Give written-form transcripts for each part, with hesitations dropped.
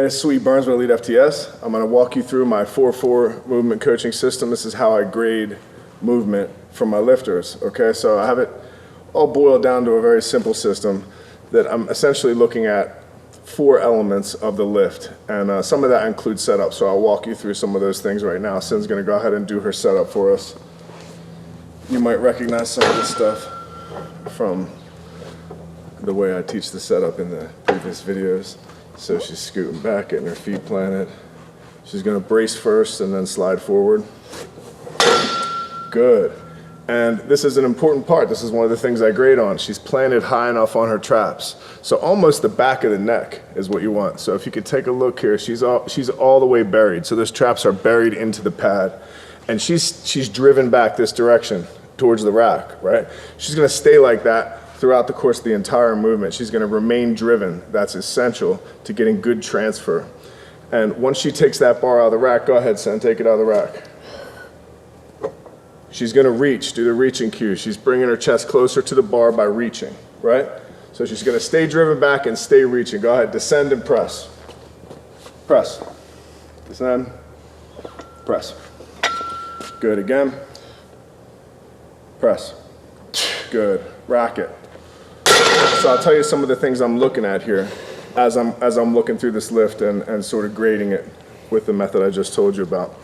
It's Swede Burns with elitefts. I'm going to walk you through my 4-4 movement coaching system. This is how I grade movement for my lifters. Okay, so I have it all boiled down to a very simple system that I'm essentially looking at 4 elements of the lift, and some of that includes setup. So I'll walk you through some of those things right now. Cindy's going to go ahead and do her setup for us. You might recognize some of this stuff from the way I teach the setup in the previous videos. So she's scooting back, getting her feet planted. She's gonna brace first and then slide forward. Good. And this is an important part. This is one of the things I grade on. She's planted high enough on her traps. So almost the back of the neck is what you want. So if you could take a look here, she's all the way buried. So those traps are buried into the pad. And she's driven back this direction towards the rack, right? She's gonna stay like that throughout the course of the entire movement. She's going to remain driven. That's essential to getting good transfer. And once she takes that bar out of the rack, go ahead, son, take it out of the rack. She's going to reach, do the reaching cue. She's bringing her chest closer to the bar by reaching, right? So she's going to stay driven back and stay reaching. Go ahead, descend and press. Press. Descend. Press. Good, again. Press. Good. Rack it. So I'll tell you some of the things I'm looking at here as I'm looking through this lift and sort of grading it with the method I just told you about.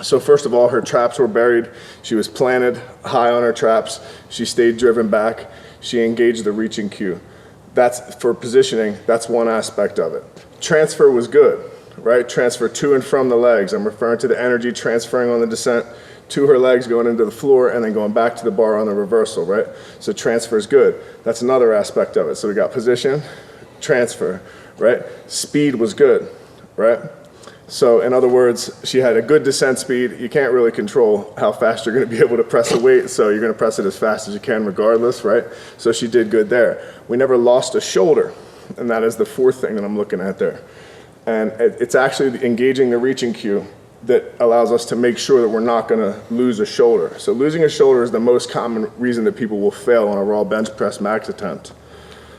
So first of all, her traps were buried. She was planted high on her traps. She stayed driven back. She engaged the reaching cue. That's for positioning. That's one aspect of it. Transfer was good, right? Transfer to and from the legs. I'm referring to the energy transferring on the descent to her legs, going into the floor, and then going back to the bar on the reversal, right? So transfer is good. That's another aspect of it. So we got position, transfer, right? Speed was good, right? So in other words, she had a good descent speed. You can't really control how fast you're gonna be able to press a weight, so you're gonna press it as fast as you can regardless, right? So she did good there. We never lost a shoulder, and that is the 4th thing that I'm looking at there. And it's actually engaging the reaching cue that allows us to make sure that we're not going to lose a shoulder. So losing a shoulder is the most common reason that people will fail on a raw bench press max attempt.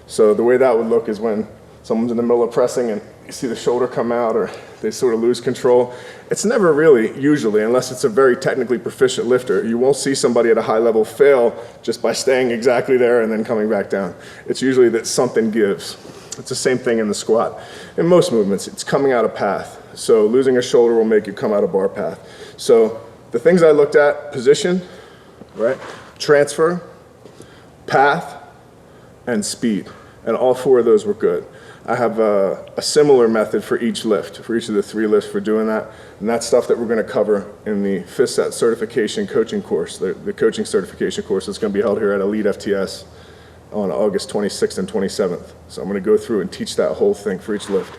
So the way that would look is when someone's in the middle of pressing and you see the shoulder come out or they sort of lose control. It's never really, usually, unless it's a very technically proficient lifter, you won't see somebody at a high level fail just by staying exactly there and then coming back down. It's usually that something gives. It's the same thing in the squat. In most movements, it's coming out of path. So losing a shoulder will make you come out of bar path. So the things I looked at, position, right? Transfer, path, and speed. And all 4 of those were good. I have a similar method for each lift, for each of the 3 lifts for doing that. And that's stuff that we're gonna cover in the 5th set certification coaching course, the coaching certification course that's gonna be held here at elitefts on August 26th and 27th. So I'm gonna go through and teach that whole thing for each lift.